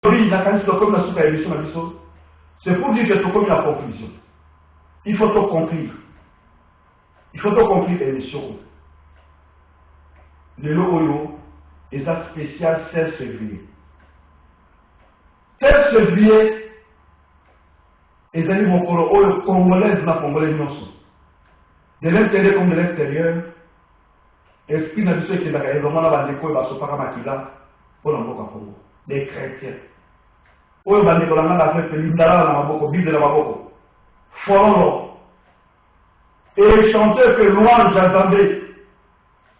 C'est pour dire que tu comme la conclusion. Il faut tout conclure. Il faut tout conclure l'émission. Le Loyo est un spécial 16 février. 16 février, les amis le Congolais de la Congolais de l'intérieur comme de l'extérieur, esprit n'a pas été là, vraiment là, les coins, ils sont pas maquillés pour l'envoi Congo. Des chrétiens. Oyo bandeko na ngana fait lindala na maboko bible na maboko fololo et chanter que louange j'entendais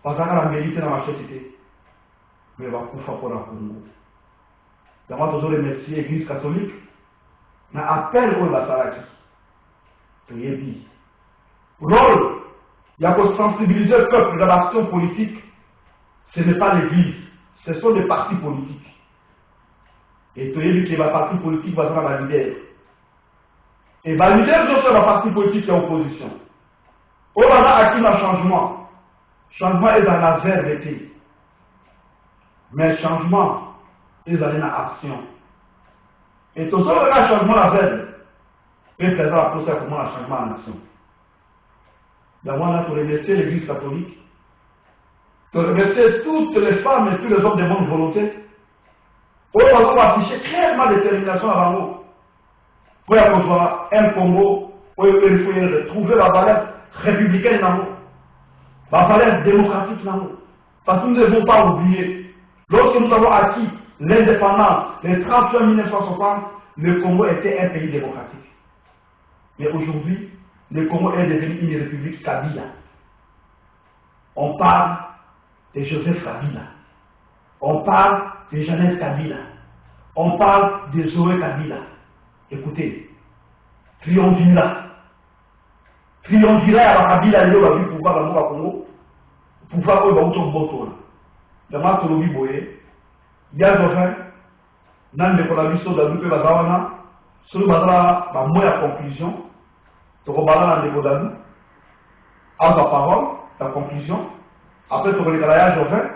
parce que la mérite na machete mais va kufa pour la Congo d'abord toujours remercier l'église catholique na appel au basalaki to yebi rôle il y a pour sensibiliser le peuple dans l'action politique ce n'est pas l'église ce sont des partis politiques. Et tu as vu que les partis politiques vont être validés. Et valider sur la partie politique et opposition. On a acquis un changement. Changement est dans la vérité. Mais changement est dans l'action. Et tout ça, le changement à la veille. Et faire la procès comment le changement en action. D'abord, on a pour remercier l'église catholique. Pour remercier toutes les femmes et tous les hommes de bonne volonté. On va afficher clairement la détermination à l'angle. Pour avoir un Congo, où il faut trouver la valeur républicaine dans la valeur démocratique dans parce que nous ne devons pas oublier, lorsque nous avons acquis l'indépendance, le 30 juin 1960, le Congo était un pays démocratique. Mais aujourd'hui, le Congo est devenu une république Kabila. On parle de Joseph Kabila. On parle de Jeannette Kabila. On parle de Zoé Kabila. Écoutez, triumvirat. Triumvirat à la Kabila, il y a eu pouvoir dans le Congo. Pouvoir au Boto. Dans ma tolobi boye, il y a un dans le Colabiso de l'Upe Bazawana, sur le Bazara, la moindre conclusion, tu reballes dans le Colabiso, à ta parole, ta conclusion, après tu regardes la Jovet,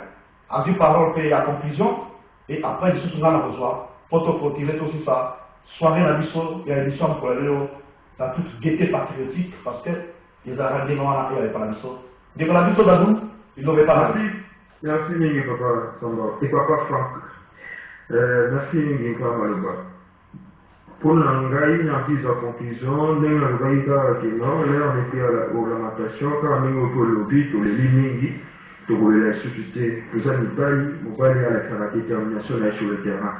à dire parole, paye la conclusion, et après, je suis dans la reçoit, pour te protéger aussi ça, soirée dans l'émission, il y a l'émission pour aller dans toute gaieté patriotique, parce que les Arabes noirs et les Palamiso. Des Palamiso d'Adou, ils n'avaient pas la vie. Merci, Mingi Papa Samba. Et Papa Franck. Merci, Mingi Papa Maluba. Pour l'angaï, n'a pris sa conclusion, n'est l'angaï car qui non, là on était à la ornementation, car nous pour le lobby, pour les lignes, pour la société, pour ça nous baille, nous baille à la détermination sur le terrain.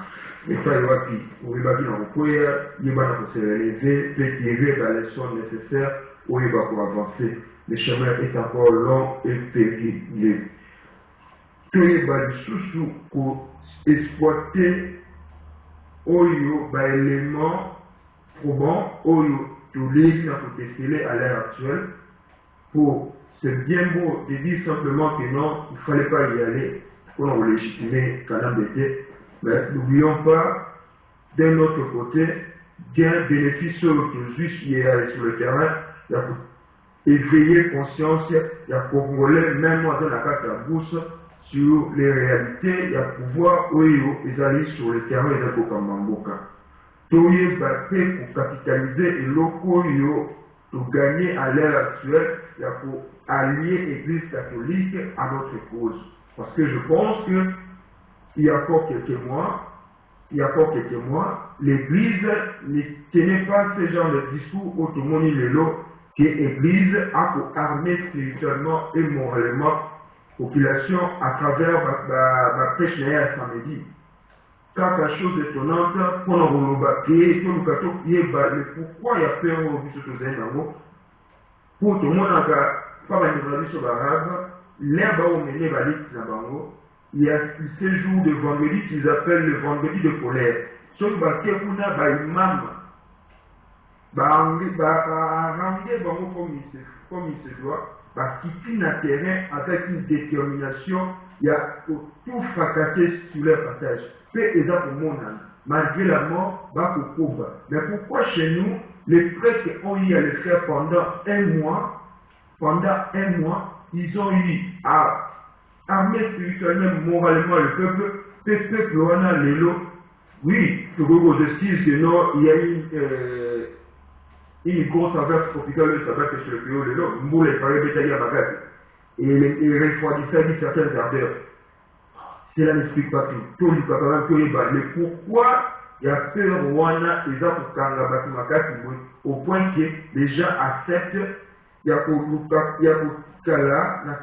Mais ça, il va puis, on va bien en couille, il va se relever, peut tirer la leçon nécessaire, où il va pour avancer. Le chemin est encore long et périlleux. Tout est sous pour exploiter Oyo, élément probant, Oyo, tous les lignes pour tester à l'heure actuelle. Pour c'est bien beau de dire simplement que non, il ne fallait pas y aller pour en légitimer Canam d'été. Mais n'oublions pas, d'un autre côté, gain bénéfice sur juste qui est allé sur le terrain, il y a pour éveiller conscience, il y a pour Congolais, même moi dans la carte à bourse, sur les réalités, il y a pouvoir, oui, les alliés sur le terrain et les Kokamamboka. Toye batté pour capitaliser et locaux, pour gagner à l'ère actuelle, il y a pour allier l'Église catholique à notre cause. Parce que je pense que il y a encore quelques mois, l'Église ne tenait pas ce genre de discours au Tomoni Lelo que l'Église a pour armer spirituellement et moralement la population à travers la pêche à samedi. Quand la chose étonnante, pour nous rebattre, pour nous catopiller, pourquoi il y a peur au but de Zénamo? Pour tout le monde, pas mal de sur l'arabe, l'herbe au mené valide na bango. Il y a ce jour de vendredi qu'ils appellent le vendredi de colère. Sauf que imam comme il se doit, qui tient un terrain avec une détermination, il y a tout fracasser sur leur passage. Peu exemple au monde, malgré la mort, mais pourquoi chez nous, les prêtres ont eu à le faire pendant un mois, ils ont eu à armer spirituellement, moralement le peuple, on a l'élo, Oui, Togo justice que non, il y a une grosse averse tropicale, ça va être sur le pays de l'eau. Mboule est paré bétaillé à Bagdad. Et il refroidissait certains ardeurs. Cela n'explique pas tout. Tout le papa, mais pourquoi il y a peur Rwanda et ça pour Kangabati Makati au point que les gens acceptent il y a pour Kala, dans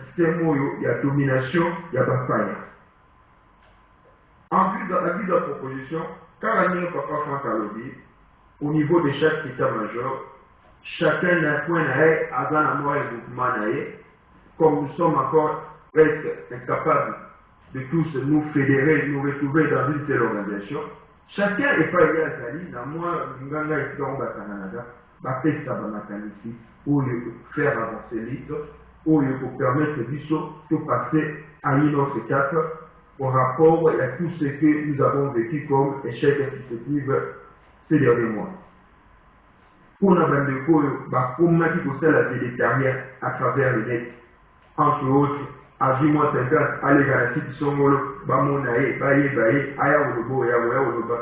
système où il y a domination, il y a bataille. En plus, dans la vie de la proposition, quand la papa Franck a lobby, au niveau de chaque état-major, chacun n'a point à la moi et mouvement comme nous sommes encore presque incapables de tous nous fédérer, nous retrouver dans une telle organisation, chacun n'est pas égal à Zali, dans moi, Nganga et Tonga Canada, Bapesta Bamakanisi, où il faut faire avancer l'île, où il faut permettre Bissot de passer à une autre étape par rapport à tout ce que nous avons vécu comme échec successif ces derniers mois. Pour nous, comment il faut faire la végétarienne à travers le net, entre autres, à Jumon 50, à l'égalité qui sont Bamonae, Baye, Aya Olobo, Yaouya Oloba.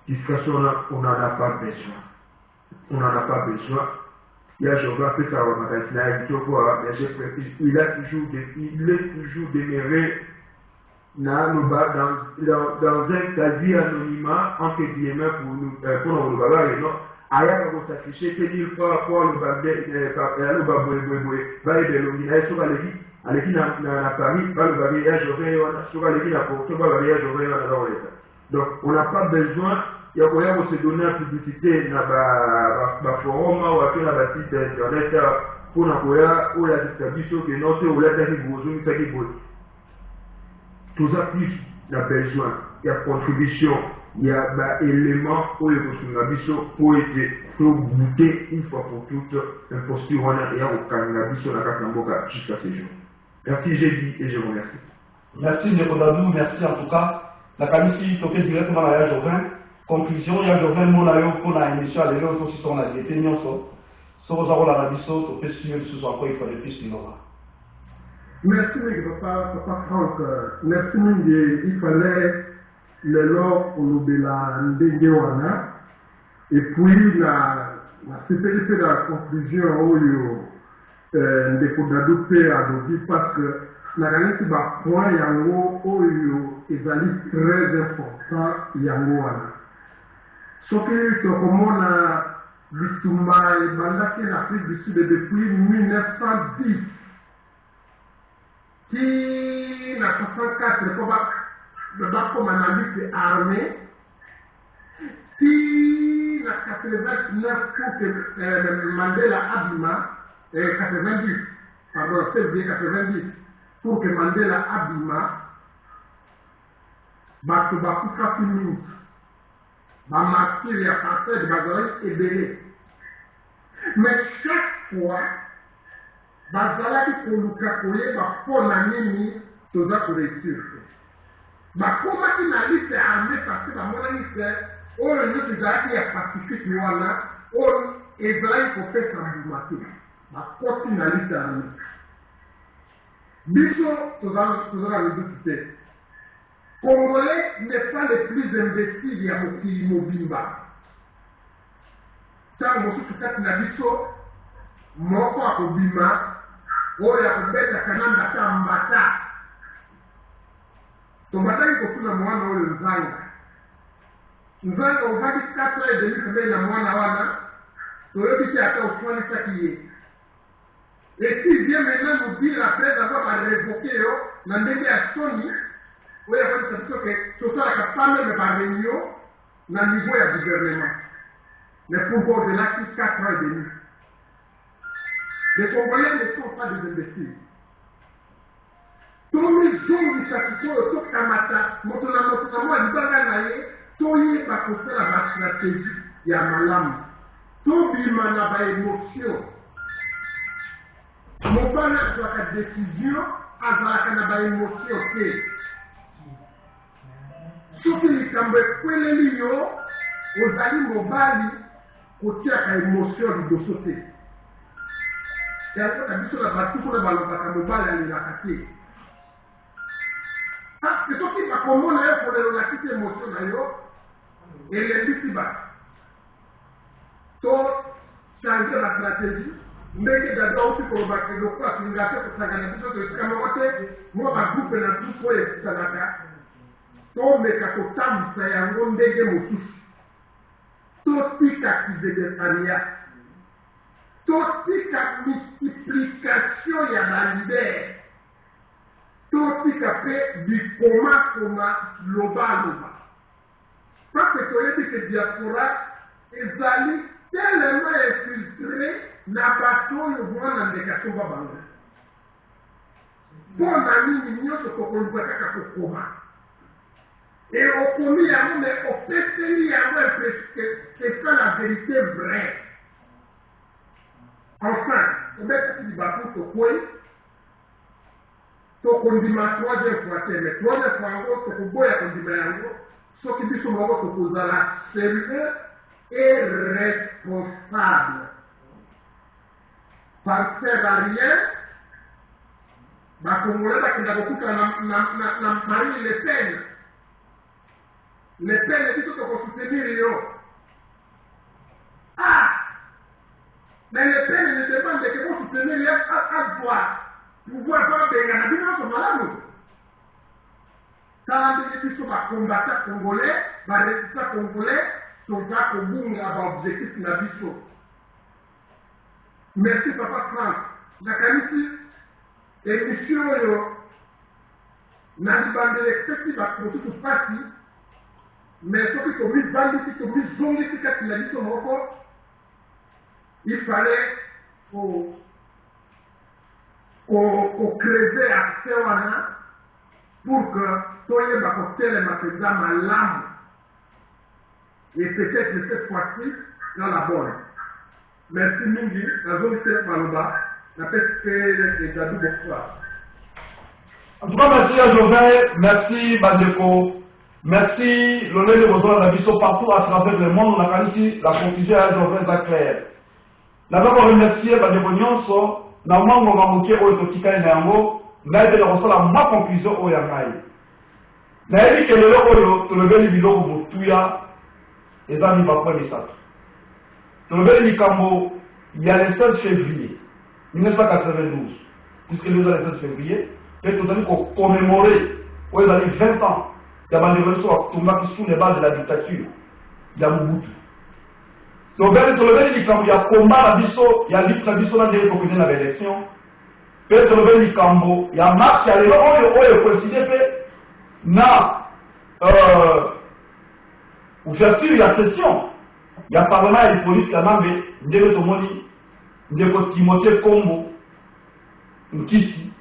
Discussion là, on n'en a pas besoin. On n'en a pas besoin. Il y a Jean-Baptiste fait ça au magasin, il est toujours demeuré dans un quasi-anonymat, entre guillemets, pour nous bavarder, non? Aya va s'afficher, c'est dire pour le babé, le baboué, l'ongina, sur la vie à Paris, le babé, sur la vie à Porto, donc, on n'a pas besoin, il y a moyen de se donner la publicité dans le forum ou à la site internet pour nous la distribution que non, c'est où la tout ça plus la besoin, il y a contribution, il y a éléments pour pour goûter une fois pour toutes un posture et à aucun jusqu'à ce jour. Merci, j'ai dit et je vous remercie. Merci Nekodadou, merci en tout cas. La commission toquée directement à la Joven. Conclusion, il y a Joven Monayo pour la émission à l'élection aussi sur la diété Nyonso. Sur vos arômes à la biseau, au PSU, sous encore il faut le plus d'innovant. Merci, papa Franck. Merci, il fallait le lore pour nous de la Ndegewana. Et puis, la CPI fait la conclusion où il Nekodadou peut adopter parce que la réalité va point yango oyo ezali très important yango wana soki tokomona bitumba ebandaki na Afrique du Sud depuis 1910 qui na 64 po bakoma na lutte armée qui na 89 pour que Mandela abima 90 pardon c'est 90 pour que Mandela abima bato bakufaki mingi bamartire ya partir bazalaki ebele mais chaque fois bazalaki koluka koyeba mpona nini toza koreusir te bakomaki na liste armé parce bamonaki se oyo nyonso ezalaki ya pacifique wana oyo ezalaki kopesa mbuma te bakoti na liste armé biso tozala miduki te Congolais n'est pas le plus investi ya mokili mobimba ntango mosusu kati na biso moko akobima oyo akobetaka na ndata mbata tobataki kotuna mwana oyo nzanga ovandi 4 et demi pembeni na mwana wana toyebi te ata oswanisaki ye et qui vient maintenant nous dire après avoir révoqué na ndenge ya soni oyo akoyebisa biso ke tosalaka pas même baréunion na niveau ya gouvernement mais pour au-delà de 4 ans et demi. Les Congolais ne sont pas des imbéciles. Tomi zongi sakiko to kamata moto na mo libanga na ye toye ba kosala ba stratégie ya malamu to bima na ba émotion mobana azwaka décision azalaka na ba émotion te soki likambo ekweleli yo ozali mobali kotiaka émotion liboso te yango na biso na batuku na balobaka mobali alingaka te parce que soki bakomona yo kolelo na kiti émotion na yo et les Bitiba. Donc, changer la stratégie. Mais d'abord aussi pour battre le poids, c'est une gâteau pour s'agrandir sur le Cameroun. Moi, ma groupe est dans tout pour les Sanaka. Donc, mes cacotam, c'est un bon dégât motus. Tout pique à qui de Tania. Tout pique à multiplication, il y a la libère. Tout pique à fait du coma, global. Parce que tu as dit que diaspora, ils allaient tellement infiltrés. Na bateau yo bwana ndekaso babanga bona nini nyoso kokoluka kaka kokoma et okomi yango mais opeseli yango c'est ça la vérité vraie enfin obetaki libaku tokwei tokondima troisième fois te mais troisième fois yango tokoboya kondima yango soki biso moko tokozala sérieux et responsable. Par faire à rien, ma Congolais qui n'a beaucoup na Marine Le Pen. Le Pen est tout pour soutenir. Ah! Mais Le Pen ne demande que vous soutenir à toi. Pouvoir pas payer la vie dans son malade. Quand les gens sont combattants congolais, les résistants congolais sont à l'objectif de la vie. Merci Papa Franck. La qualité émission n'a pas de l'expectative à tout parti, mais ce qui est mis bandit, qui est mis zongé, qui est mis son repos, il fallait qu'on crée accès pour que tout le monde apporte les matériaux à l'âme. Et peut-être que cette fois-ci, dans la bonne. Merci Mingi, la zone de Maloba, la PSP et Jadou Bonsoir. En tout cas, merci à Jovet, merci Bandeko, merci l'honneur de vos avis partout à travers le monde. On a qualifié la conclusion à Jovet Zaclair. Nous avons remercié Bandeko Nyonso, nous avons remercié Oetotika et Néango, nous avons reçu la conclusion au Yangaï. Nous avons dit que le logo, tout le bel biloko Boutouya, et ça, il va prendre les sacs. Le Nikambo, il y a le 16 février 1992, puisque nous avons le 16 février, et nous allons commémorer, où ils avaient 20 ans, il y a des révolutions qui sous les bases de la dictature, il y a Mobutu. Le Nikambo, il y a combat la biso, il y a libre la biso, là, pour gagner l'élection. Et le Nikambo, il y a marche, il y a les gens qui ont coïncidé, na ouverture, il y a session. Il y a parlement et la police qui a nommé Ndeko Tomoni, Ndeko Timothée Kombo, Nkisi,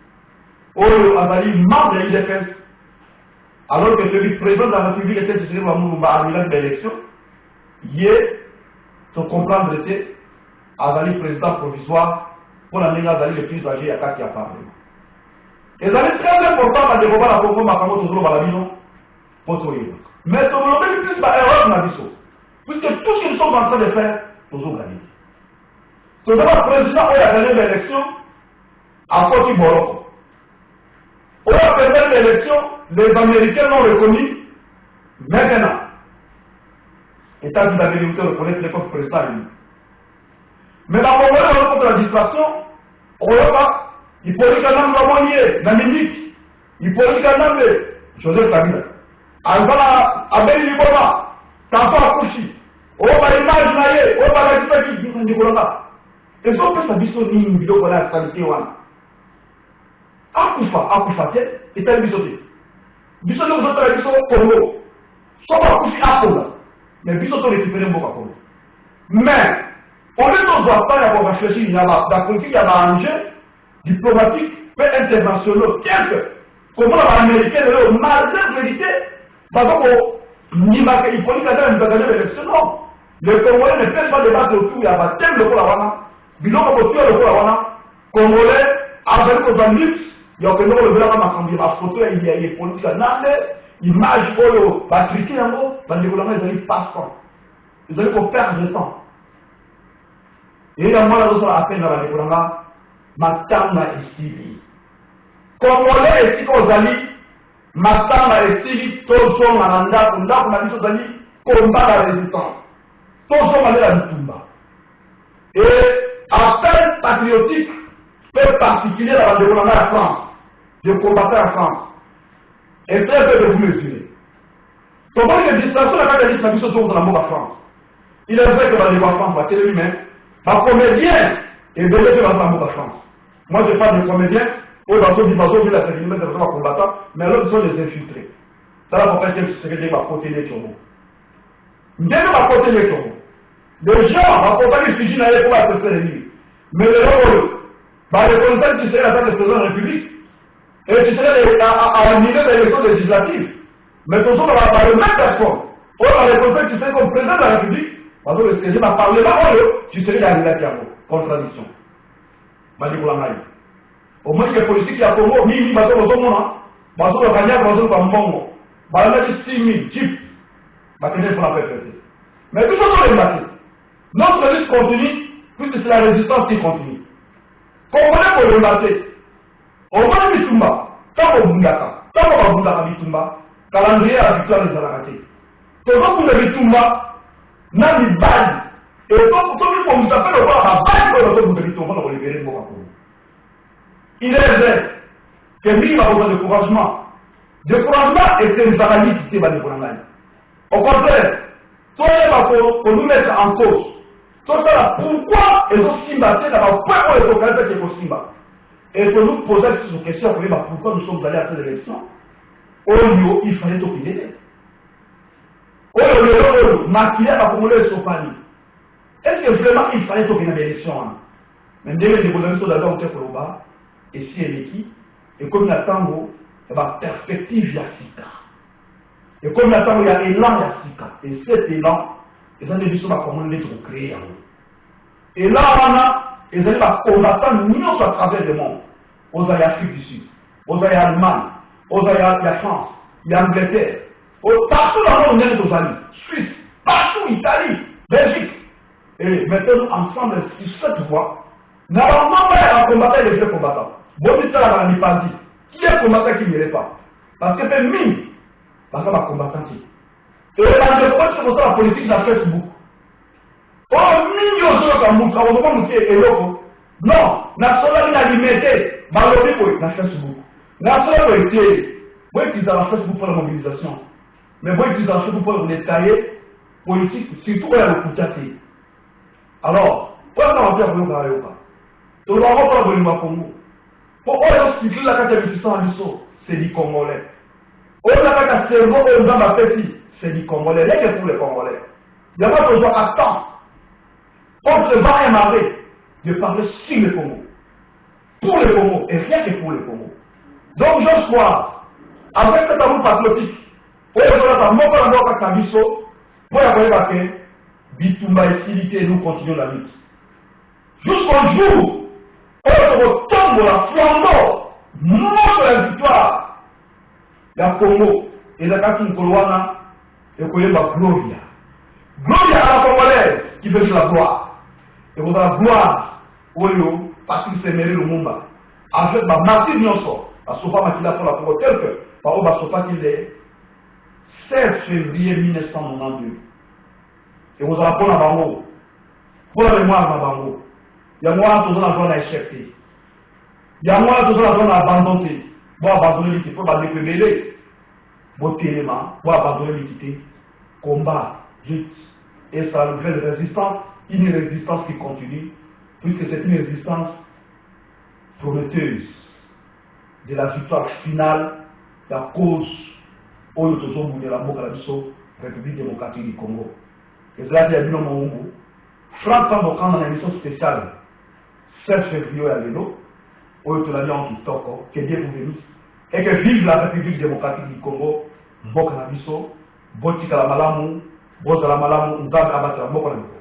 Oyo Azali, membre de l'IDFS, alors que celui président de la République était décidé par Moulumba à de l'élection, hier, son comprendre était Azali président provisoire pour l'année Azali le plus âgé à Kaki à Parlement. Et c'est très important à dérober la Congo Makamo Tozolo Balabino pour Toyo. Mais sur le plus par erreur dans la biso. Puisque tout ce qu'ils sont en train de faire, nous avons gagné. C'est d'abord le président qui a gagné l'élection à Koti Boroko. On a perdu l'élection, les Américains l'ont reconnu maintenant. État de la vérité reconnaît les comptes présidents. Mais dans le moment de la distraction, on a il faut que l'homme soit lié, la minute, il faut que l'homme Joseph Kabila. Alors, avec l'Iboma, t'as pas accouché. On va imaginer, on va la dire qui dit Nicolas. Et ça, on peut s'habiller une vidéo pour la qualité. Akoufa, et tel bisoté. Bisoté, vous avez bisoté au Congo. Soit accouché à Congo. Mais bisoté, on récupère un peu à Congo. Mais, on ne doit pas y avoir réfléchi, il y a la politique, il y a un enjeu diplomatique, peu international. Comment l'Américain, malgré la vérité, parce qu'il faut gagner l'élection. Non. Le Congolais ne peut pas débattre autour, il y a un thème de Kolawana, bilan de Kolawana, Congolais, avec les luxe, il y a que nous le verrons dans la photo, il y a des politiques à l'image, la critique, ils allaient passant. Ils allaient perdre le temps. Et il y a moi là, à peine dans la découverte, ma tante est civile. Congolais et si qu'on allie, Matama et Sili, Tozo, Mananda, Kunda, Kumaliso Zali, combat la résistance. Tout ça, on la Bitumba. Et appel patriotique peu particulier dans la France, de combattre la France. Et très peu de vous mesurer. Comment il y a des distractions dans la distraction autour de la France? Il est vrai que dans les France, la télé humaine, ma comédien est donné que dans la France. Moi, je parle de comédiens, où dans son dimension, il a fait une de combattant, mais l'autre sont des infiltrés. Ça va pour faire que ce que je vais côté les tourneaux. Bien que ma côté les tourneaux. Les gens, ma compagnie Fiji n'allait pas se faire élire. Mais les gens, bah, les conséquences, tu serais la tête du président de la République. Et tu serais à un niveau d'élection législative. Mais tout ça, par le même personne. Ou dans les conséquences, tu serais comme président de la République. Parce que le président m'a parlé là, tu serais la législative. Contradiction. Au moins, les politiques qui a Congo, ni bateau au monde, parce que le Kenya, parce que le Congo, bah, on a dit 6 000 jeeps. Bah, c'est pour la faire. Mais tout ça, on est battu. Notre lutte continue, puisque c'est la résistance qui continue. Comprenez pour le battre. On va Bitumba, tant qu'on Bundaka, tant qu'on Bundaka Bitumba, calendrier à la victoire des Alaratés. Tout ça pour le Bitumba, n'a ni balle. Et tout pour nous appeler le voir à balle pour le Bitumba, on va libérer le Boko. Il est vrai que lui, il a besoin de découragement. Découragement et c'est une analyse qui est découragement. Au contraire, toi, pour nous mettre en cause. Pourquoi ils ont simbaté dans le point où ils ont fait que simba. Et pour nous poser cette question, pourquoi nous sommes allés à cette élection? Il fallait tout piloter. Maquiller la Congolais sur Paris. Est-ce que vraiment il fallait tout piloter l'élection? Mais dès que les gouvernements sont d'abord au Tekoloba, et si elle est qui? Et comme il y a tango, il y a perspective Yassika. Et comme il y a tango, il y a élan Yassika. Et cet élan, ils ont des visions à comment l'être créé. Et là, on a, ils ont des combattants nous à travers le monde. Aux Afrique du Sud, aux Allemagne, aux France, il y a Angleterre. Partout dans le monde, on est aux Alliés. Suisse, partout, Italie, Belgique. Et maintenant, ensemble, sur cette voie, normalement, on va combattre les vrais combattants. Bon, c'est ça la Nipandi. Qui est combattant qui n'irait pas? Parce que c'est mine. Parce que c'est combattant qui. Et la défense, c'est pour ça la politique de la Facebook. Oh, mignon, ça, ça montre, on va montrer et l'autre. Non, national n'a limité, malheureusement, pour la Facebook. National a été, moi, ils ont la Facebook pour la mobilisation. Mais moi, ils ont la Facebook pour le détailler politique, surtout pour le coutaté. Alors, pourquoi on va faire le Yoka? On va reprendre le Congo. Pour eux, ils la carte de résistance, c'est du Congolais. On a la carte de cerveau, on a ma petite. C'est du Congolais, rien que pour les Congolais. Il n'y a pas besoin d'attendre. On se va émarrer de parler sur le Congo. Pour le Congo, et rien que pour le Congo. Donc, je crois, avec cet amour patriotique, pour les gens, pour que Bitumba et Silité, nous continuons la lutte. Jusqu'au jour où on retombe la flambeau, montre la victoire. La Congo, et la Katin Kolwana, et Koyeba Gloria. Gloria à la Congolaise, qui veut la gloire. Et vous avez la gloire, Oyo, parce qu'il s'est mêlé le monde. Avec ma martyr Nyonso, à Sopa Makila pour la Congo, tel que, par où Sopa qu'il est, 16 février 1992. Et vous avez pour la Bango, pour la mémoire de la Bango. Il y a moi, tout ça, on a échecté. Il y a moi, tout ça, on a abandonné. Moi, abandonner l'équité, pour pas décrémer. Bon élément, pour abandonner l'équité. Combat, lutte. Et ça fait une résistance, une résistance qui continue, puisque c'est une résistance prometteuse de la victoire finale de la cause au Yotozo de la Mokalabiso, République démocratique du Congo. Et cela dit à Bino Mongo, Franck Fambokan dans l'émission spéciale 7 février à Lélo, au Yotozo en Kitoko, qui est bien pour et que vive la République démocratique du Congo, Mokalabiso, Botika la Malamu, Bozala Malamu, Ndabe Abatela Mokalabiso.